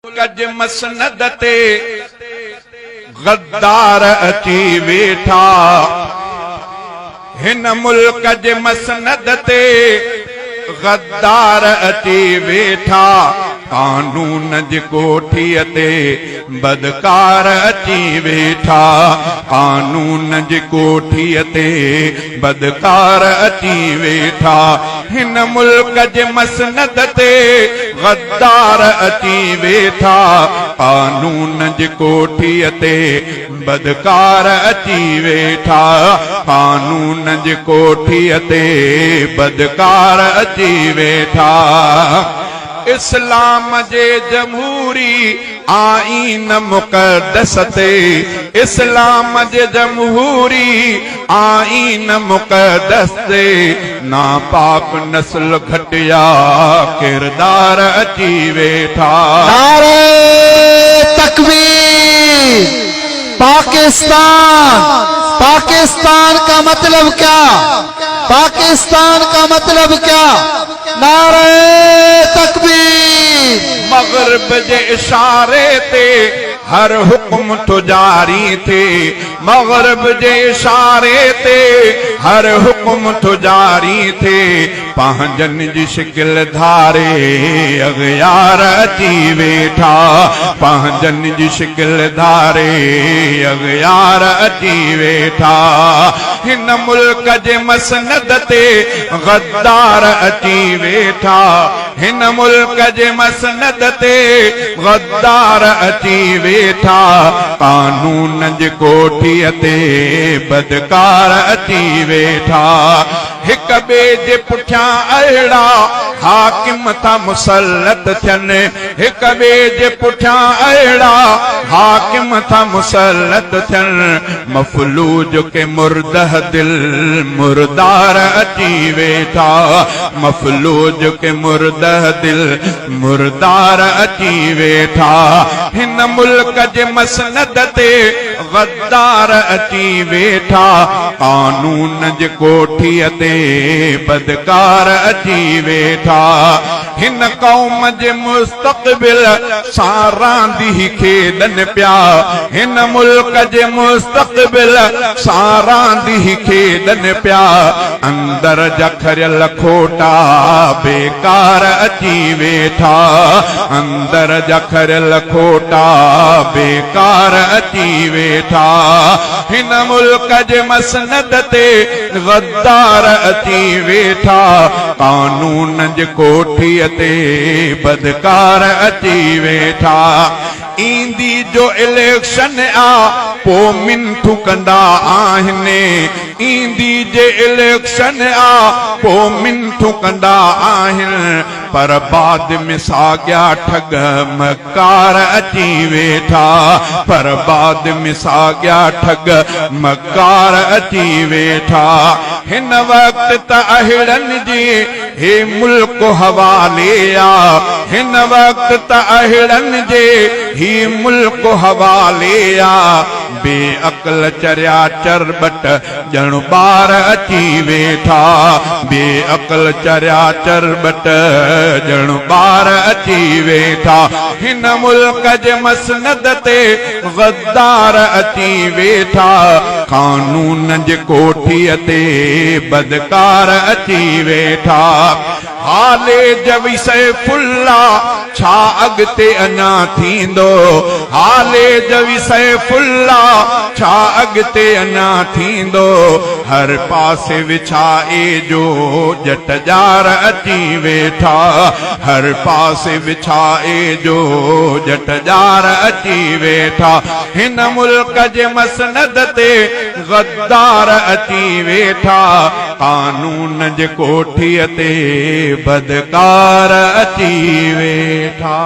कज मसनद ते गद्दार अची वेठा। हिन मुल्क जे मसनद ते गद्दार अची वेठा। कानून जी कोठीअ ते बदकार अची वेठा। कानून जी कोठीअ ते बदकार अची वेठा। हिन मुल्क जे मसनद ते गद्दार अची वेठा। कानून जी कोठीअ ते बदकार अची वेठा। कानून जी कोठीअ ते बदकार अची वेठा। इस्लाम जे जमहूरी आईन मुक़द्दस ते। इस्लाम जे जमहूरी आईन मुक़द्दस ते नापाक नस्ल घटिया किरदार अची वेठा। नारे तकबीर। पाकिस्तान, पाकिस्तान का मतलब क्या? पाकिस्तान का मतलब क्या? नारे तकबीर। मगरिब जे इशारे ते हर हुक्म तो जारी थे। मगरिब जे इशारे ते हर हुक्म तो जारी थे। पंहिंजन जी शिकिल धारे अगयार अची वेठा। पंहिंजन जी शिकिल धारे अगयार अची वेठा। हिन मुल्क जे मसनद ते गद्दार अची वेठा। हिन मुल्क जे मसनद ते गद्दार अची वेठा। कानून जी कोठीअ ते बदकार अची वेठा। हिक ॿिए जे पुठियां अहिड़ा हाकिम था मुसलत थियनि। हिक ॿिए जे पुठियां अहिड़ा हाकिम था मुसलत थियनि। मफलूज के मुर्दह दिल मुर्दार अची वेठा। मफलूज के मुर्दह दिल मुर्दार अची वेठा। हिन मुल्क जे मसनद ते गद्दार अची वेठा। कानून जी कोठीअ ते बदकार अची वेठा। हिन कौम जे मुस्तक़बिल सां रांदी खेॾनि पिया। हिन मुल्क जे मुस्तक़बिल सां रांदी खेॾनि पिया। अंदर जा खरियल खोटा बेकार अची वेठा। अंदर जा खरियल खोटा बेकार अची वेठा। हिन मुल्क जे मसनद ते गद्दार अची वेठा। कानून जी कोठीअ ते बदकार अची वेठा। ईंदी जो इलेक्शन आ पो मिंठू कंदा आहिनि। ईंदी जे इलेक्शन आ पो मिंठू कंदा आहिनि। पर बाद में साॻिया ठग मकार अची वेठा। पर बाद में साॻिया ठग मकार अची वेठा। हिन वक़्त त अहिड़नि जी हे मुल्क हवाले आ। हिन वक़्त त अहिड़नि जे ही मुल्क हवाले आ। बेअक़ल चरिया चरबट ॼण ॿार अची वेठा। बेअक़ल चरिया चरबट ॼण ॿार अची वेठा। हिन मुल्क जे मसनद ते गद्दार अची वेठा। कानून जी कोठीअ ते बदकार अची वेठा। हाले जवी सैफुल्ला छा अॻिते अञा थींदो? हाले जवी सैफुल्ला छा अॻिते अञा थींदो? हर पासे विछाए जो जटजार अची वेठा। हर पासे विछाए जो जटजार अची वेठा। हिन मुल्क जे मसनद ते गद्दार अची वेठा। कानून जी कोठीअ ते बदकार अची वेठा।